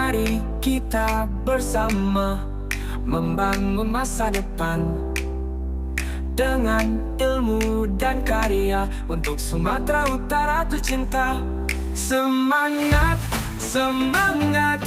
Mari kita bersama membangun masa depan dengan ilmu dan karya untuk Sumatera Utara tercinta. Semangat, semangat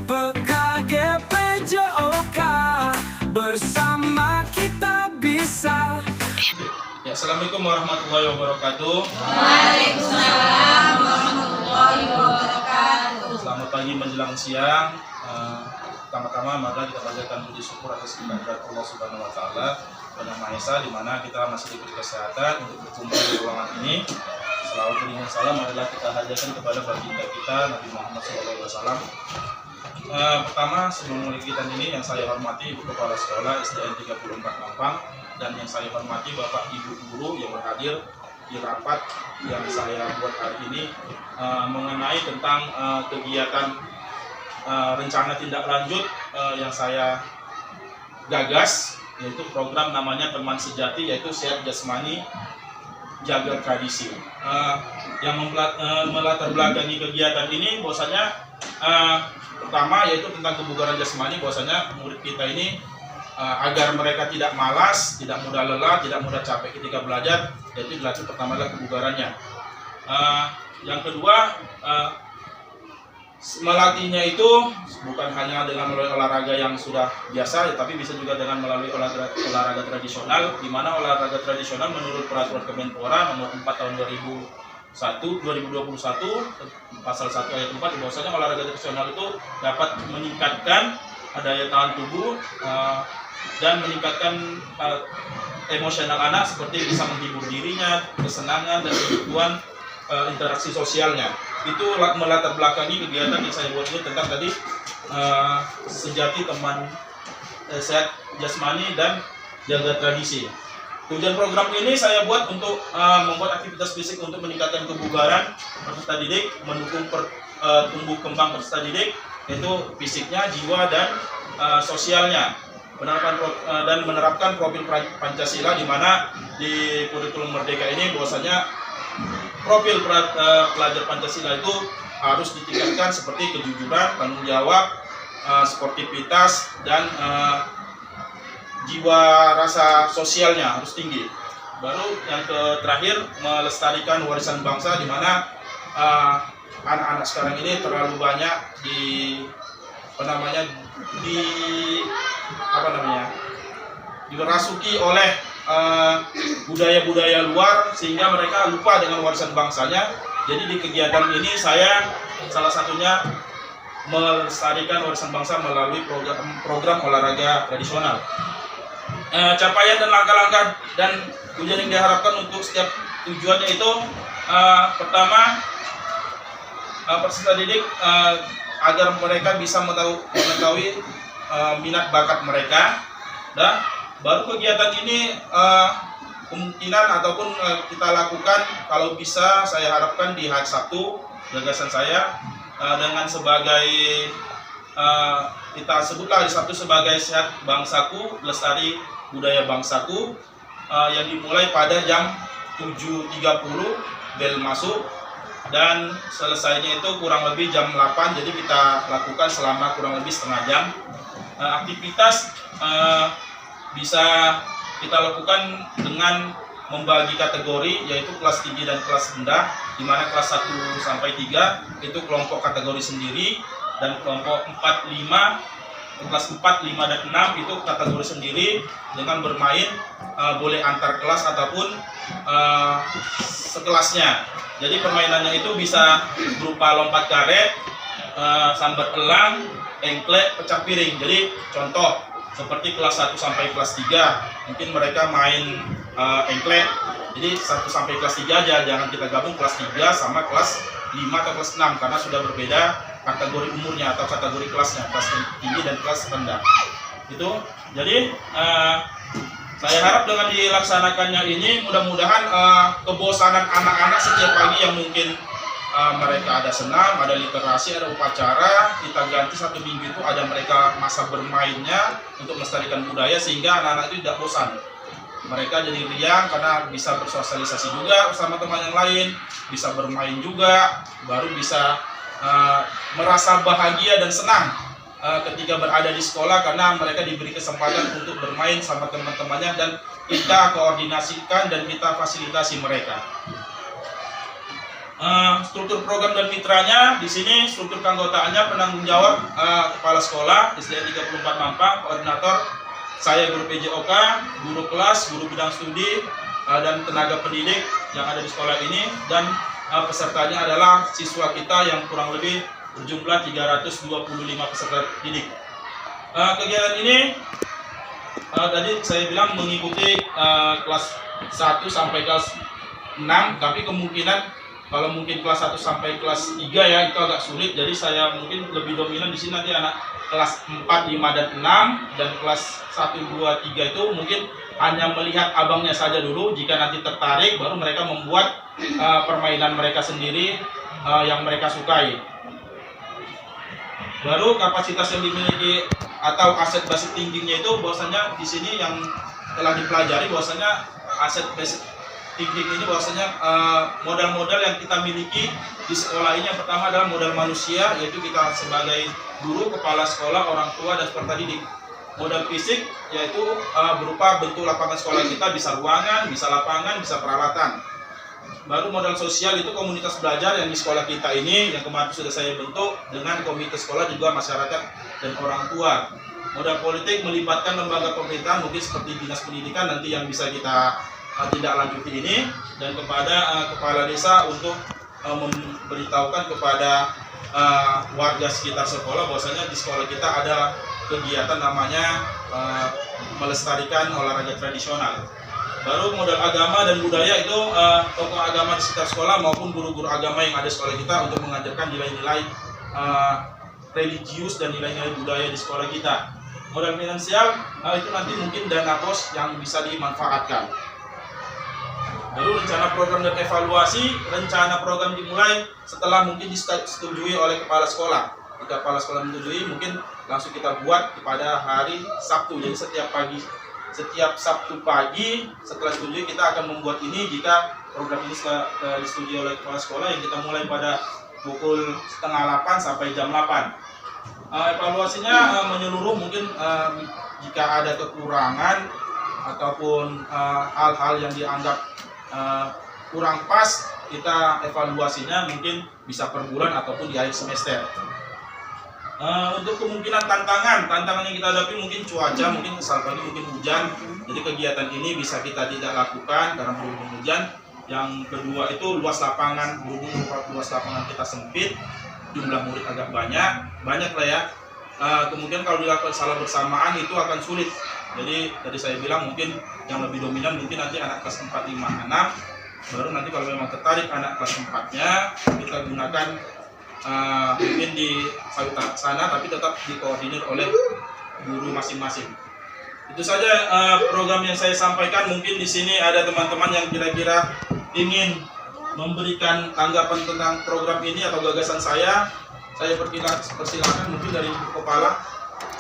PKGPJOK, bersama kita bisa. Ya, Assalamualaikum warahmatullahi wabarakatuh. Waalaikumsalam warahmatullahi wabarakatuh. Selamat pagi menjelang siang. Pertama-tama mari kita panjatkan puji syukur atas kehadirat Allah Subhanahu wa taala Yang Maha Esa, di mana kita masih diberi kesehatan untuk berkumpul di ruangan ini. Selawat dan salam adalah kita hadirkan kepada baginda kita Nabi Muhammad SAW. Pertama, sebelum mulai kegiatan ini yang saya hormati Ibu Kepala Sekolah SDN 34 Mampang, dan yang saya hormati Bapak Ibu Guru yang berhadir di rapat yang saya buat hari ini mengenai tentang kegiatan rencana tindak lanjut yang saya gagas, yaitu program namanya Teman Sejati, yaitu sehat jasmani jaga tradisi. Yang melatar belakangi kegiatan ini bahwasanya pertama yaitu tentang kebugaran jasmani, bahwasanya murid kita ini agar mereka tidak malas, tidak mudah lelah, tidak mudah capek ketika belajar, yaitu dilatih pertama adalah kebugarannya. Yang kedua, melatihnya itu bukan hanya dengan melalui olahraga yang sudah biasa, tapi bisa juga dengan melalui olahraga tradisional, di mana olahraga tradisional menurut peraturan Kemenpora nomor 4 tahun 2021 pasal 1 ayat 4, bahwasanya olahraga tradisional itu dapat meningkatkan daya tahan tubuh dan meningkatkan emosional anak, seperti bisa menghibur dirinya, kesenangan dan kebutuhan interaksi sosialnya. Itu melatar belakangi kegiatan yang saya buat ini tentang tadi sejati teman sehat jasmani dan jaga tradisi. Tujuan program ini saya buat untuk membuat aktivitas fisik untuk meningkatkan kebugaran peserta didik, mendukung tumbuh kembang peserta didik, yaitu fisiknya, jiwa dan sosialnya, menerapkan profil Pancasila, di mana di kurikulum Merdeka ini bahwasanya profil pelajar Pancasila itu harus ditingkatkan seperti kejujuran, tanggung jawab, sportivitas, dan jiwa rasa sosialnya harus tinggi. Baru yang terakhir, melestarikan warisan bangsa, di mana anak-anak sekarang ini terlalu banyak dirasuki oleh budaya-budaya luar, sehingga mereka lupa dengan warisan bangsanya. Jadi di kegiatan ini saya salah satunya melestarikan warisan bangsa melalui program olahraga tradisional. Capaian dan langkah-langkah dan tujuan yang diharapkan untuk setiap tujuannya itu, pertama, peserta didik agar mereka bisa mengetahui minat bakat mereka, dan baru kegiatan ini kemungkinan ataupun kita lakukan kalau bisa, saya harapkan di hari Sabtu. Gagasan saya dengan sebagai kita sebutlah di Sabtu sebagai sehat bangsaku, lestari budaya bangsaku, yang dimulai pada jam 7.30 bel masuk, dan selesainya itu kurang lebih jam 8. Jadi kita lakukan selama kurang lebih setengah jam. Aktivitas bisa kita lakukan dengan membagi kategori, yaitu kelas tinggi dan kelas rendah, di mana kelas 1 sampai 3 itu kelompok kategori sendiri, dan kelompok 4, 5, kelas 4, 5, dan 6 itu kategori sendiri dengan bermain boleh antar kelas ataupun sekelasnya. Jadi permainannya itu bisa berupa lompat karet, sambar elang, engklek, pecah piring. Jadi contoh seperti kelas 1 sampai kelas 3 mungkin mereka main engklek, jadi 1 sampai kelas 3 aja, jangan kita gabung kelas 3 sama kelas 5 atau kelas 6, karena sudah berbeda kategori umurnya atau kategori kelasnya, kelas tinggi dan kelas rendah. Itu jadi saya harap dengan dilaksanakannya ini mudah-mudahan kebosanan anak-anak setiap pagi yang mungkin mereka ada senam, ada literasi, ada upacara, kita ganti 1 minggu itu ada mereka masa bermainnya untuk melestarikan budaya, sehingga anak-anak itu tidak bosan. Mereka jadi riang karena bisa bersosialisasi juga bersama teman yang lain, bisa bermain juga, baru bisa merasa bahagia dan senang ketika berada di sekolah karena mereka diberi kesempatan untuk bermain sama teman-temannya dan kita koordinasikan dan kita fasilitasi mereka. Struktur program dan mitranya di sini, struktur keanggotaannya penanggung jawab kepala sekolah SDN 34 Mampang, koordinator saya guru PJOK, guru kelas, guru bidang studi dan tenaga pendidik yang ada di sekolah ini, dan pesertanya adalah siswa kita yang kurang lebih berjumlah 325 peserta didik. Kegiatan ini tadi saya bilang mengikuti kelas 1 sampai kelas 6, tapi kemungkinan kalau mungkin kelas 1 sampai kelas 3 ya itu agak sulit, jadi saya mungkin lebih dominan di sini nanti anak kelas 4, 5, dan 6, dan kelas 1, 2, 3 itu mungkin hanya melihat abangnya saja dulu. Jika nanti tertarik baru mereka membuat permainan mereka sendiri yang mereka sukai. Baru kapasitas yang dimiliki atau aset basic thinkingnya itu bahwasanya di sini yang telah dipelajari bahwasanya aset basic thinking ini bahwasanya modal-modal yang kita miliki di sekolah ini yang pertama adalah modal manusia, yaitu kita sebagai guru, kepala sekolah, orang tua, dan peserta didik. Modal fisik yaitu berupa bentuk lapangan sekolah kita, bisa ruangan, bisa lapangan, bisa peralatan. Baru modal sosial itu komunitas belajar yang di sekolah kita ini yang kemarin sudah saya bentuk dengan komite sekolah juga masyarakat dan orang tua. Modal politik melibatkan lembaga pemerintahan mungkin seperti dinas pendidikan nanti yang bisa kita tidak lanjuti ini, dan kepada kepala desa untuk memberitahukan kepada warga sekitar sekolah bahwasanya di sekolah kita ada kegiatan namanya melestarikan olahraga tradisional. Baru modal agama dan budaya itu tokoh agama di sekitar sekolah maupun guru-guru agama yang ada di sekolah kita untuk mengajarkan nilai-nilai religius dan nilai-nilai budaya di sekolah kita. Modal finansial itu nanti mungkin dana pos yang bisa dimanfaatkan. Lalu rencana program dan evaluasi, rencana program dimulai setelah mungkin disetujui oleh kepala sekolah. Jika kepala sekolah menyetujui, mungkin langsung kita buat pada hari Sabtu. Jadi setiap Sabtu pagi setelah setujui kita akan membuat ini. Jika program ini disetujui oleh kepala sekolah, yang kita mulai pada pukul 7:30 sampai jam 8. Evaluasinya menyeluruh, mungkin jika ada kekurangan ataupun hal-hal yang dianggap kurang pas, kita evaluasinya mungkin bisa per bulan ataupun di akhir semester. Untuk kemungkinan tantangan yang kita hadapi mungkin cuaca, mungkin misal pagi mungkin hujan, jadi kegiatan ini bisa kita tidak lakukan karena berhubung hujan. Yang kedua itu luas lapangan, berhubung luas lapangan kita sempit, jumlah murid agak banyak lah ya. Kemudian kalau dilakukan salah bersamaan itu akan sulit. Jadi tadi saya bilang mungkin yang lebih dominan mungkin nanti anak kelas 4, 5, 6. Baru nanti kalau memang tertarik anak kelas 4-nya kita gunakan mungkin di sana, tapi tetap dikoordinir oleh guru masing-masing. Itu saja program yang saya sampaikan. Mungkin di sini ada teman-teman yang kira-kira ingin memberikan tanggapan tentang program ini atau gagasan saya. Saya persilakan mungkin dari kepala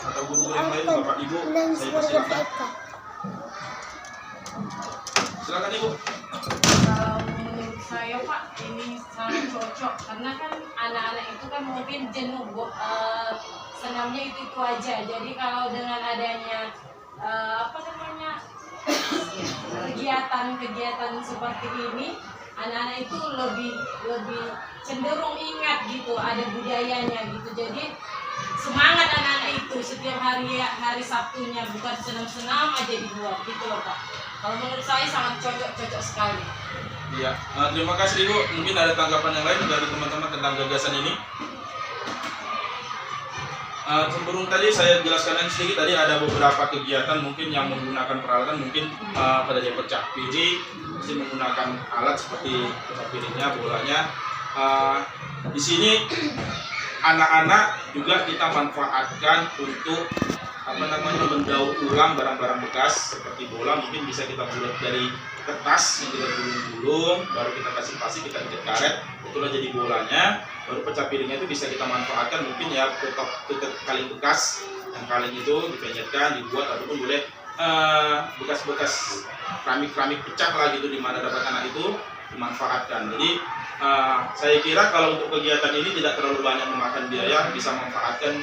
atau guru-guru yang lain, Bapak Ibu, saya persilakan. Silakan Ibu. Menurut saya Pak, ini sangat cocok karena kan anak-anak itu kan mungkin jenuh senamnya itu aja. Jadi kalau dengan adanya kegiatan seperti ini, anak-anak itu lebih cenderung ingat gitu, ada budayanya gitu. Jadi semangat anak-anak itu setiap hari Sabtunya, bukan senam-senam aja dibuat gitu loh Pak. Kalau menurut saya sangat cocok sekali. Iya, terima kasih Ibu. Mungkin ada tanggapan yang lain dari teman-teman tentang gagasan ini. Sebelum tadi saya jelaskan sedikit, tadi ada beberapa kegiatan mungkin yang menggunakan peralatan, mungkin pada dia pecah piring, mesti menggunakan alat seperti pecah piringnya, bolanya. Di sini anak-anak juga kita manfaatkan untuk mendaur ulang barang-barang bekas seperti bola. Mungkin bisa kita buat dari kertas yang kita gulung-gulung, baru kita kasih plastik, kita ikat karet, itulah jadi bolanya. Baru pecah piringnya itu bisa kita manfaatkan mungkin ya tutup kaleng bekas, yang kaleng itu dipenyetkan, dibuat, ataupun boleh bekas-bekas keramik pecah lah gitu, di mana dapat anak itu dimanfaatkan. Jadi saya kira kalau untuk kegiatan ini tidak terlalu banyak memakan biaya, bisa memanfaatkan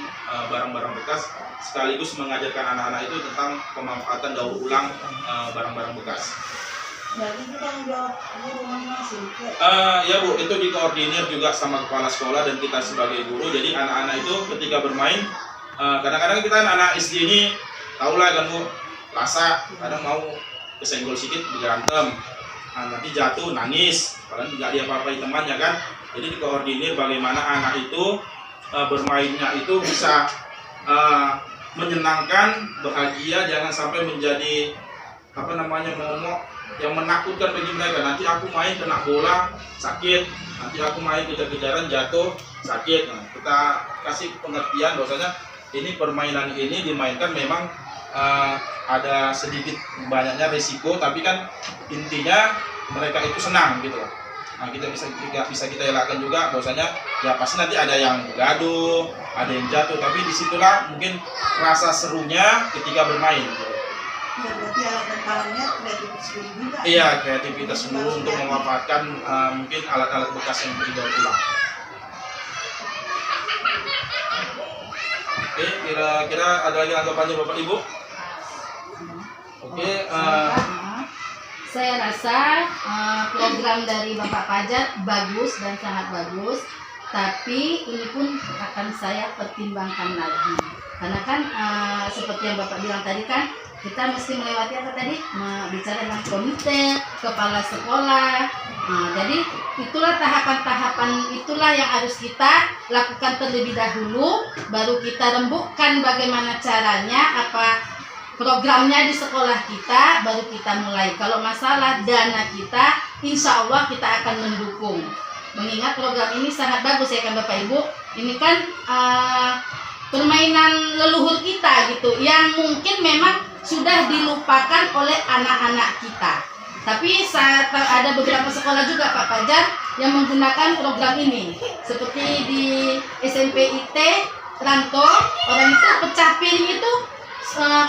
barang-barang bekas sekaligus mengajarkan anak-anak itu tentang pemanfaatan daur ulang barang-barang bekas. Berarti itu tanggung jawab guru masing-masing. Ya Bu, itu dikoordinir juga sama kepala sekolah dan kita sebagai guru. Jadi anak-anak itu ketika bermain, kadang-kadang kita anak-anak SD ini tahulah kan Bu, rasa kadang mau kesenggol sedikit berantem, nanti jatuh nangis, padahal tidak diapa-apai temannya kan. Jadi dikoordinir bagaimana anak itu bermainnya itu bisa menyenangkan, bahagia, jangan sampai menjadi momok yang menakutkan bagi mereka. Nanti aku main kena bola sakit, nanti aku main kejar-kejaran jatuh sakit. Nah, kita kasih pengertian bahwasanya ini permainan ini dimainkan memang ada sedikit banyaknya risiko, tapi kan intinya mereka itu senang gitu. Nah, kita bisa kita elakkan juga bahwasanya ya pasti nanti ada yang gaduh, ada yang jatuh, tapi disitulah mungkin rasa serunya ketika bermain gitu. Ya, berarti alat dan palangnya kreativitas guru juga. Iya, kreativitas guru untuk memanfaatkan mungkin alat-alat bekas yang didaur ulang. Oke, kira-kira ada lagi anggapannya Bapak Ibu? Oke, saya rasa program dari Bapak Fajar bagus dan sangat bagus, tapi ini pun akan saya pertimbangkan lagi. Karena kan seperti yang Bapak bilang tadi kan, kita mesti melewati apa tadi? Bicara dengan komite, kepala sekolah. Jadi itulah tahapan-tahapan itulah yang harus kita lakukan terlebih dahulu, baru kita rembukkan bagaimana caranya, apa programnya di sekolah kita, baru kita mulai. Kalau masalah dana kita, insya Allah kita akan mendukung. Mengingat program ini sangat bagus ya kan Bapak Ibu. Ini kan permainan leluhur kita gitu, yang mungkin memang sudah dilupakan oleh anak-anak kita. Tapi ada beberapa sekolah juga Pak Fajar yang menggunakan program ini. Seperti di SMP IT Ranto, orang itu pecah piring itu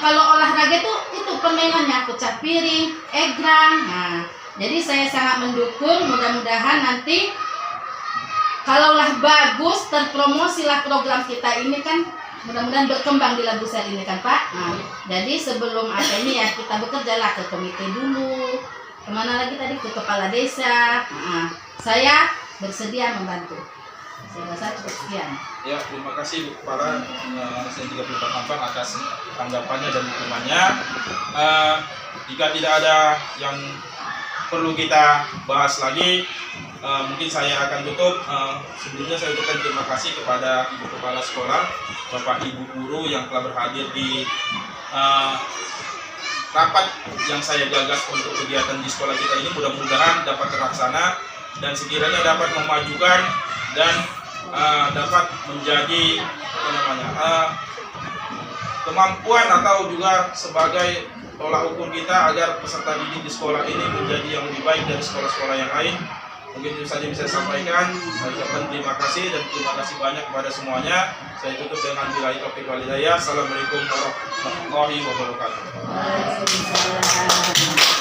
kalau olahraga itu permainannya pecah piring, egrang. Nah, jadi saya sangat mendukung, mudah-mudahan nanti kalaulah bagus terpromosilah program kita ini kan, mudah-mudahan berkembang di Labusel ini kan Pak. Nah, jadi sebelum ada ini ya kita bekerjalah ke komite dulu. Kemana lagi tadi? Ke kepala desa. Nah, saya bersedia membantu. Saya rasa cukup sekian. Ya, terima kasih Bu Kepala Sen 34 Ampang atas tanggapannya dan dukungannya. Jika tidak ada yang perlu kita bahas lagi, mungkin saya akan tutup. Sebelumnya saya ucapkan terima kasih kepada Ibu Kepala Sekolah, Bapak Ibu Guru yang telah berhadir di rapat yang saya gagas untuk kegiatan di sekolah kita ini. Mudah-mudahan dapat terlaksana dan sekiranya dapat memajukan dan dapat menjadi kemampuan atau juga sebagai tolak ukur kita agar peserta didik di sekolah ini menjadi yang lebih baik dari sekolah-sekolah yang lain. Mungkin itu saja bisa saya sampaikan. Saya ucapkan terima kasih dan terima kasih banyak kepada semuanya. Saya tutup dengan billahi taufiq wal hidayah. Assalamualaikum warahmatullahi wabarakatuh. Waalaikumsalam.